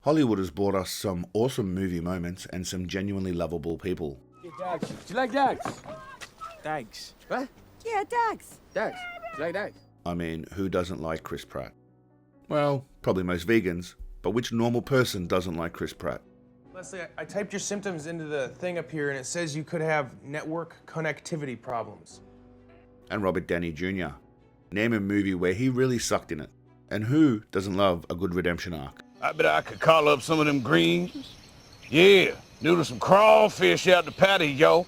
Hollywood has brought us some awesome movie moments and some genuinely lovable people. Yeah, Dags. Do you like Dags? Dags. What? Yeah, Dags. Dags. Do you like Dags? I mean, who doesn't like Chris Pratt? Well, probably most vegans, but which normal person doesn't like Chris Pratt? Leslie, I typed your symptoms into the thing up here, and it says you could have network connectivity problems. And Robert Downey Jr. Name a movie where he really sucked in it. And who doesn't love a good redemption arc? I bet I could call up some of them greens. Yeah, noodle some crawfish out the patty, yo.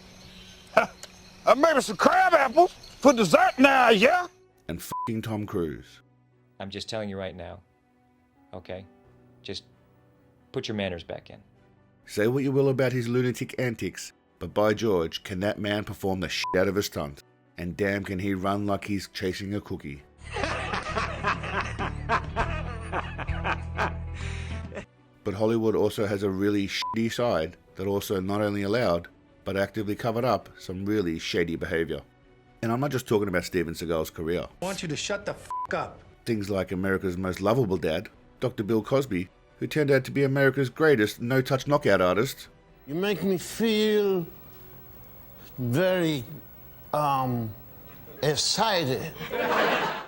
Maybe some crab apples for dessert now, yeah? And f***ing Tom Cruise. I'm just telling you right now, okay? Just put your manners back in. Say what you will about his lunatic antics, but by George, can that man perform the shit out of a stunt? And damn can he run like he's chasing a cookie. But Hollywood also has a really shitty side that also not only allowed, but actively covered up some really shady behavior. And I'm not just talking about Steven Seagal's career. I want you to shut the f*** up. Things like America's most lovable dad, Dr. Bill Cosby, who turned out to be America's greatest no-touch knockout artist. You make me feel very, excited.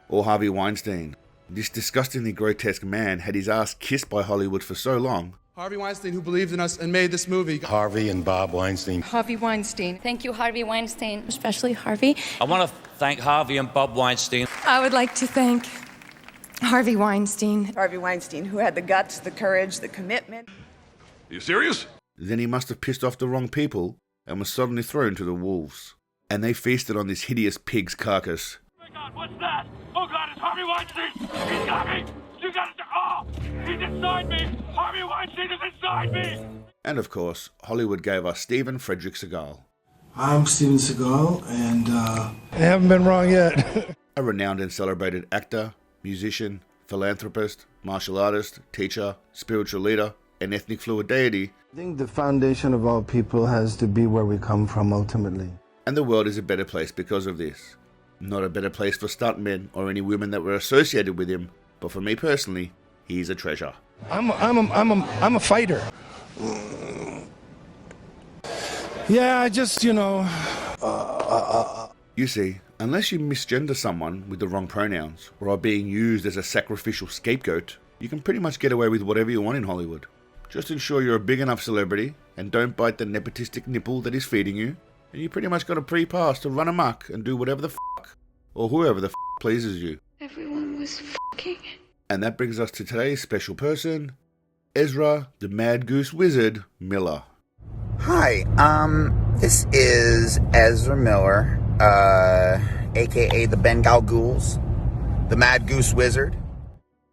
Or Harvey Weinstein. This disgustingly grotesque man had his ass kissed by Hollywood for so long. Harvey Weinstein, who believed in us and made this movie. Harvey and Bob Weinstein. Harvey Weinstein. Thank you, Harvey Weinstein. Especially Harvey. I want to thank Harvey and Bob Weinstein. I would like to thank Harvey Weinstein. Harvey Weinstein, who had the guts, the courage, the commitment. You serious? Then he must have pissed off the wrong people and was suddenly thrown to the wolves. And they feasted on this hideous pig's carcass. Oh my God, what's that? Oh God, it's Harvey Weinstein! He's got me! You got it! Oh! He's inside me! Harvey Weinstein is inside me! And of course, Hollywood gave us Steven Frederick Seagal. I'm Steven Seagal, and I haven't been wrong yet. A renowned and celebrated actor, musician, philanthropist, martial artist, teacher, spiritual leader, and ethnic fluid deity. I think the foundation of all people has to be where we come from ultimately. And the world is a better place because of this. Not a better place for stuntmen or any women that were associated with him, but for me personally, he's a treasure. I'm a fighter. Yeah, I just, You see, unless you misgender someone with the wrong pronouns or are being used as a sacrificial scapegoat, you can pretty much get away with whatever you want in Hollywood. Just ensure you're a big enough celebrity and don't bite the nepotistic nipple that is feeding you, and you pretty much got a pre-pass to run amok and do whatever the fuck, or whoever the fuck pleases you. Everyone was fucking. And that brings us to today's special person, Ezra, the Mad Goose Wizard, Miller. Hi, this is Ezra Miller, aka the Bengal Ghouls, the Mad Goose Wizard.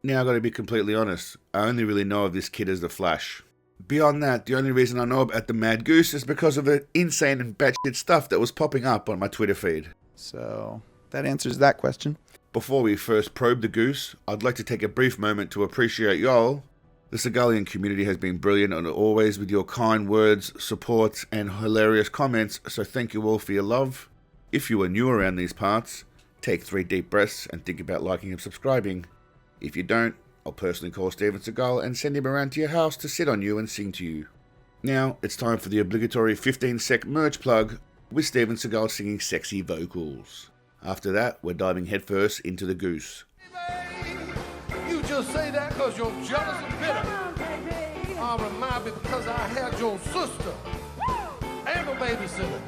Now I gotta be completely honest, I only really know of this kid as the Flash. Beyond that, the only reason I know about the Mad Goose is because of the insane and batshit stuff that was popping up on my Twitter feed. So, that answers that question. Before we first probe the goose, I'd like to take a brief moment to appreciate y'all. The Seagalian community has been brilliant and always with your kind words, support, and hilarious comments, so thank you all for your love. If you are new around these parts, take 3 deep breaths and think about liking and subscribing. If you don't, I'll personally call Steven Seagal and send him around to your house to sit on you and sing to you. Now, it's time for the obligatory 15-sec merch plug with Steven Seagal singing sexy vocals. After that, we're diving headfirst into the goose. You just say that because you're jealous and bitter. I'll remind me because I had your sister and a babysitter.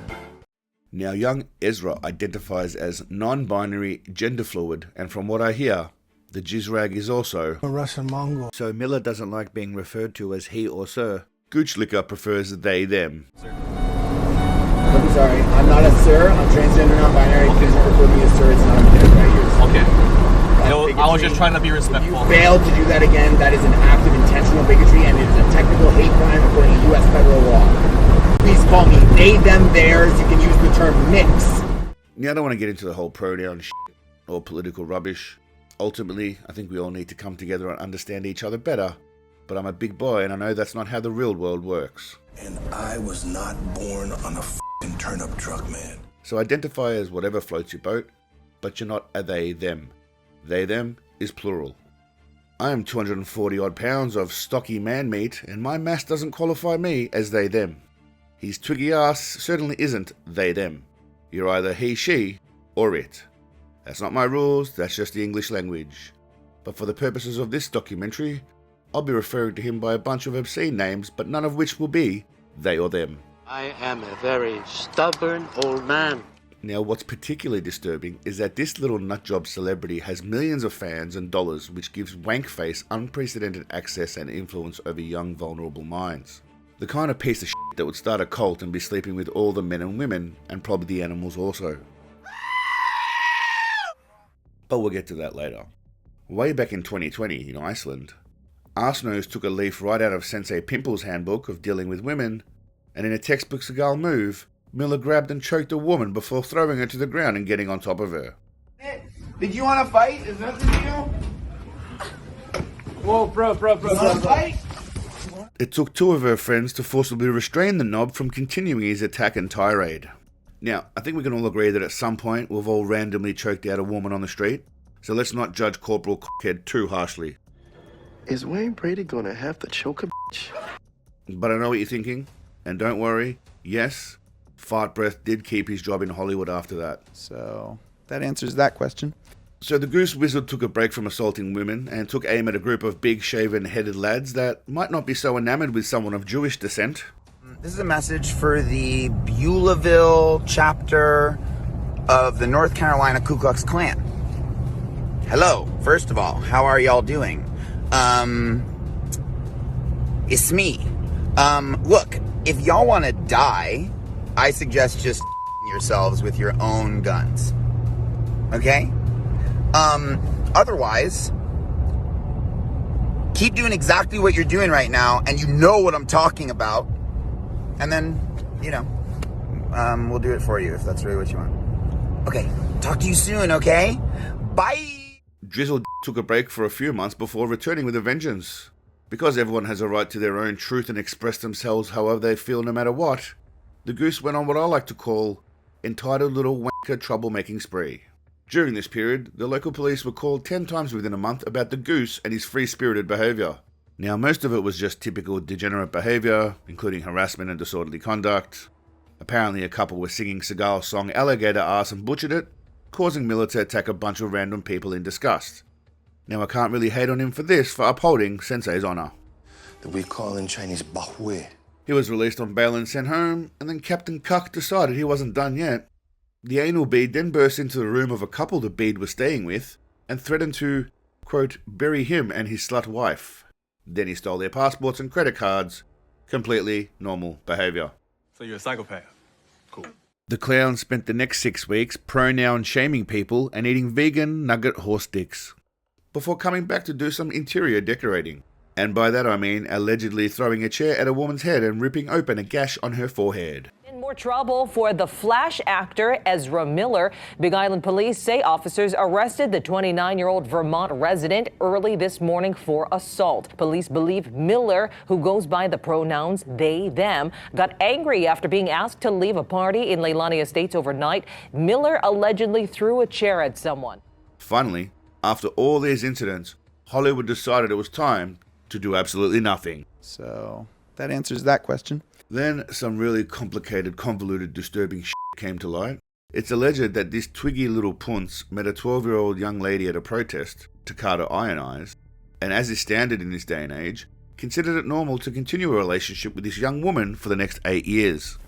Now, young Ezra identifies as non-binary, gender fluid, and from what I hear, the jizrag is also A Russian Mongol. So Miller doesn't like being referred to as he or sir. Goochlicker prefers they, them. I'm sorry, I'm not a sir, I'm transgender, non-binary. Please don't refer to me as sir, it's not a gender I use. Okay. I was just trying to be respectful. If you failed to do that again, that is an act of intentional bigotry and it is a technical hate crime according to U.S. federal law. Please call me they, them, theirs. You can use the term mix. Now, I don't want to get into the whole pronoun shit or political rubbish. Ultimately, I think we all need to come together and understand each other better. But I'm a big boy and I know that's not how the real world works. And I was not born on a f***ing turnip truck, man. So identify as whatever floats your boat, but you're not a they, them. They, them is plural. I am 240 odd pounds of stocky man meat, and my mass doesn't qualify me as they them. His twiggy ass certainly isn't they them. You're either he, she, or it. That's not my rules, that's just the English language. But for the purposes of this documentary, I'll be referring to him by a bunch of obscene names, but none of which will be they or them. I am a very stubborn old man. Now, what's particularly disturbing is that this little nutjob celebrity has millions of fans and dollars, which gives Wankface unprecedented access and influence over young, vulnerable minds. The kind of piece of shit that would start a cult and be sleeping with all the men and women, and probably the animals also. But we'll get to that later. Way back in 2020 in Iceland, Arsenose took a leaf right out of Sensei Pimple's handbook of dealing with women, and in a textbook Seagal move, Miller grabbed and choked a woman before throwing her to the ground and getting on top of her. Did you want to fight? Is that the deal? Whoa, bro. Fight? It took two of her friends to forcibly restrain the knob from continuing his attack and tirade. Now, I think we can all agree that at some point we've all randomly choked out a woman on the street, so let's not judge Corporal Cockhead too harshly. Is Wayne Brady gonna have to choke a bitch? But I know what you're thinking, and don't worry, yes, Fart Breath did keep his job in Hollywood after that. So, that answers that question. So the Goose Wizard took a break from assaulting women and took aim at a group of big shaven-headed lads that might not be so enamored with someone of Jewish descent. This is a message for the Beulahville chapter of the North Carolina Ku Klux Klan. Hello, first of all, how are y'all doing? It's me. Look, if y'all want to die, I suggest just yourselves with your own guns. Okay? Otherwise, keep doing exactly what you're doing right now, and you know what I'm talking about. And then, we'll do it for you if that's really what you want. Okay, talk to you soon, okay? Bye! Drizzle took a break for a few months before returning with a vengeance. Because everyone has a right to their own truth and express themselves however they feel no matter what, the Goose went on what I like to call entitled little wanker troublemaking spree. During this period, the local police were called 10 times within a month about the Goose and his free-spirited behaviour. Now, most of it was just typical degenerate behaviour, including harassment and disorderly conduct. Apparently a couple were singing Seagal's song Alligator Ass and butchered it, causing Miller to attack a bunch of random people in disgust. Now, I can't really hate on him for this for upholding Sensei's honour. That we call in Chinese Bahui. He was released on bail and sent home, and then Captain Cuck decided he wasn't done yet. The anal bead then burst into the room of a couple the bead was staying with, and threatened to, quote, bury him and his slut wife. Then he stole their passports and credit cards. Completely normal behaviour. So you're a psychopath. Cool. The clown spent the next 6 weeks pronoun shaming people and eating vegan nugget horse dicks, before coming back to do some interior decorating. And by that I mean allegedly throwing a chair at a woman's head and ripping open a gash on her forehead. In more trouble for the Flash actor Ezra Miller. Big Island police say officers arrested the 29-year-old Vermont resident early this morning for assault. Police believe Miller, who goes by the pronouns they, them, got angry after being asked to leave a party in Leilani Estates overnight. Miller allegedly threw a chair at someone. Finally, after all these incidents, Hollywood decided it was time to do absolutely nothing. So, that answers that question. Then some really complicated, convoluted, disturbing shit came to light. It's alleged that this twiggy little punce met a 12-year-old young lady at a protest, Takata Ionize, and as is standard in this day and age, considered it normal to continue a relationship with this young woman for the next 8 years.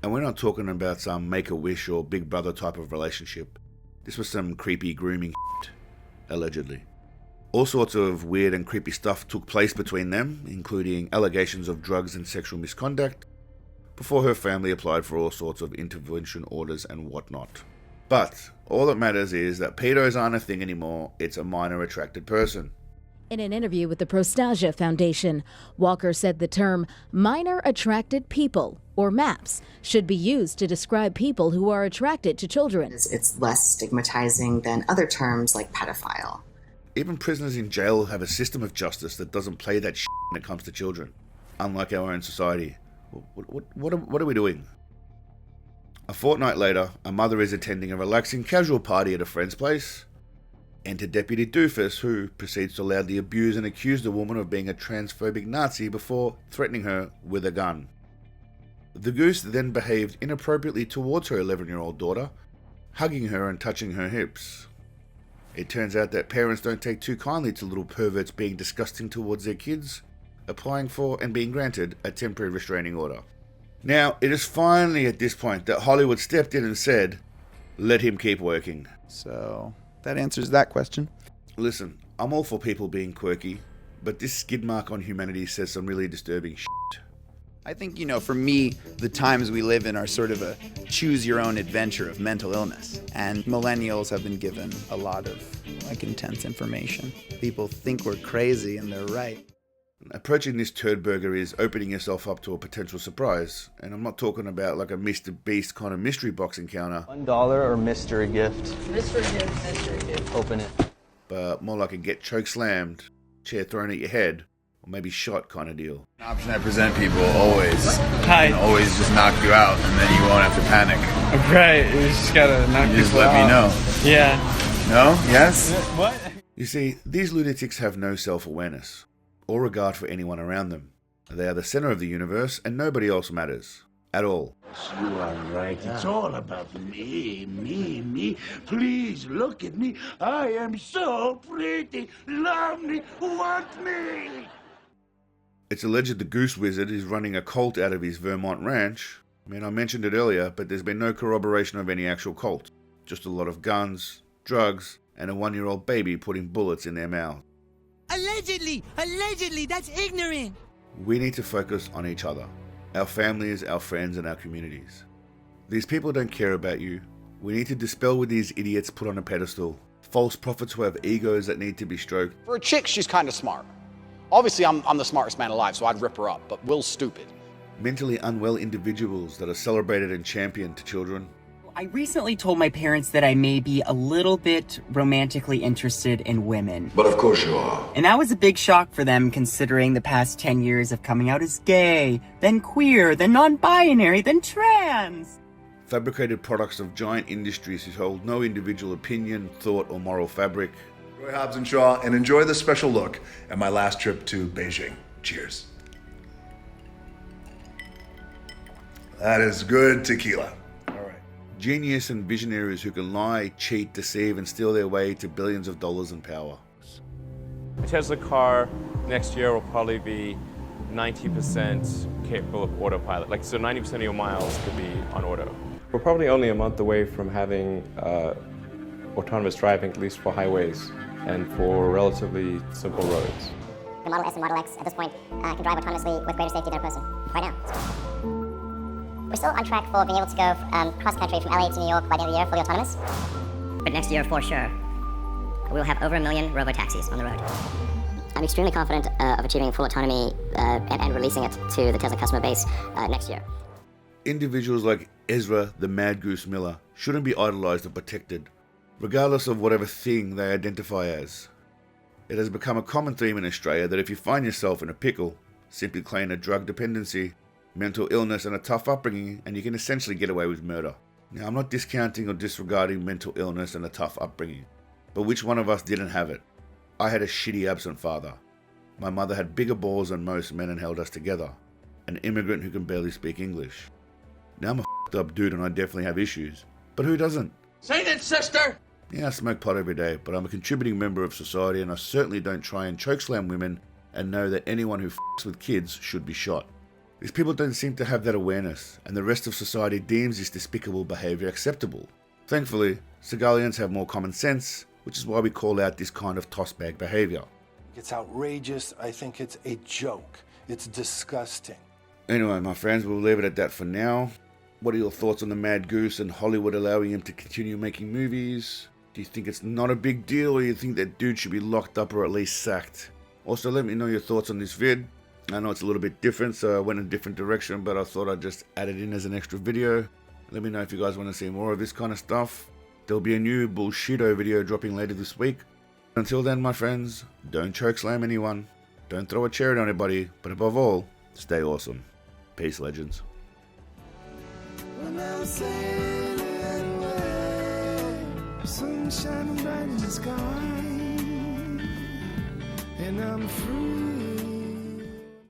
And we're not talking about some Make-A-Wish or Big Brother type of relationship. This was some creepy grooming shit, allegedly. All sorts of weird and creepy stuff took place between them, including allegations of drugs and sexual misconduct, before her family applied for all sorts of intervention orders and whatnot. But all that matters is that pedos aren't a thing anymore, it's a minor attracted person. In an interview with the Prostasia Foundation, Walker said the term minor attracted people, or MAPS, should be used to describe people who are attracted to children. It's less stigmatizing than other terms like pedophile. Even prisoners in jail have a system of justice that doesn't play that shit when it comes to children, unlike our own society. What are we doing? A fortnight later, a mother is attending a relaxing casual party at a friend's place. Enter Deputy Doofus, who proceeds to loudly abuse and accuse the woman of being a transphobic Nazi before threatening her with a gun. The goose then behaved inappropriately towards her 11-year-old daughter, hugging her and touching her hips. It turns out that parents don't take too kindly to little perverts being disgusting towards their kids, applying for and being granted a temporary restraining order. Now, it is finally at this point that Hollywood stepped in and said, let him keep working. So, that answers that question. Listen, I'm all for people being quirky, but this skid mark on humanity says some really disturbing shit. I think, for me, the times we live in are sort of a choose-your-own adventure of mental illness. And millennials have been given a lot of, intense information. People think we're crazy, and they're right. Approaching this turd burger is opening yourself up to a potential surprise. And I'm not talking about like a Mr. Beast kind of mystery box encounter. $1 or mystery gift? Mystery gift. Open it. But more like a get choke slammed, chair thrown at your head, or maybe shot kind of deal. An option I present people always. Hi. And always just knock you out, and then you won't have to panic. Right, you just gotta knock You just let me know. Yeah. No? Yes? What? You see, these lunatics have no self-awareness or regard for anyone around them. They are the center of the universe and nobody else matters. At all. You are right. It's all about me. Please look at me. I am so pretty. Love me. Want me. It's alleged the Goose Wizard is running a cult out of his Vermont ranch. I mentioned it earlier, but there's been no corroboration of any actual cult. Just a lot of guns, drugs, and a 1-year-old baby putting bullets in their mouth. Allegedly, that's ignorant. We need to focus on each other. Our families, our friends, and our communities. These people don't care about you. We need to dispel with these idiots put on a pedestal. False prophets who have egos that need to be stroked. For a chick, she's kind of smart. Obviously, I'm the smartest man alive, so I'd rip her up, but Will's stupid. Mentally unwell individuals that are celebrated and championed to children. I recently told my parents that I may be a little bit romantically interested in women. But of course you are. And that was a big shock for them, considering the past 10 years of coming out as gay, then queer, then non-binary, then trans. Fabricated products of giant industries who hold no individual opinion, thought, or moral fabric. Enjoy Hobbs and Shaw, and enjoy the special look at my last trip to Beijing. Cheers. That is good tequila. Genius and visionaries who can lie, cheat, deceive, and steal their way to billions of dollars in power. A Tesla car next year will probably be 90% capable of autopilot. So 90% of your miles could be on auto. We're probably only a month away from having autonomous driving, at least for highways and for relatively simple roads. The Model S and Model X at this point can drive autonomously with greater safety than a person right now. We're still on track for being able to go cross-country from LA to New York by the end of the year, fully autonomous. But next year, for sure, we'll have over 1 million robo-taxis on the road. I'm extremely confident of achieving full autonomy and releasing it to the Tesla customer base next year. Individuals like Ezra the Mad Goose Miller shouldn't be idolized or protected, regardless of whatever thing they identify as. It has become a common theme in Australia that if you find yourself in a pickle, simply claim a drug dependency, mental illness, and a tough upbringing, and you can essentially get away with murder. Now, I'm not discounting or disregarding mental illness and a tough upbringing, but which one of us didn't have it? I had a shitty absent father. My mother had bigger balls than most men and held us together. An immigrant who can barely speak English. Now I'm a f***ed up dude and I definitely have issues. But who doesn't? Sing it, sister! Yeah, I smoke pot every day, but I'm a contributing member of society and I certainly don't try and chokeslam women and know that anyone who f***s with kids should be shot. These people don't seem to have that awareness, and the rest of society deems this despicable behaviour acceptable. Thankfully, Seagalians have more common sense, which is why we call out this kind of tossbag behaviour. It's outrageous. I think it's a joke. It's disgusting. Anyway, my friends, we'll leave it at that for now. What are your thoughts on the Mad Goose and Hollywood allowing him to continue making movies? Do you think it's not a big deal, or you think that dude should be locked up or at least sacked? Also, let me know your thoughts on this vid. I know it's a little bit different, so I went in a different direction, but I thought I'd just add it in as an extra video. Let me know if you guys want to see more of this kind of stuff. There'll be a new Bullshido video dropping later this week. Until then, my friends, don't chokeslam anyone, don't throw a chair at anybody, but above all, stay awesome. Peace, legends. When I'm sailing away, sun shining bright in the sky, and I'm free.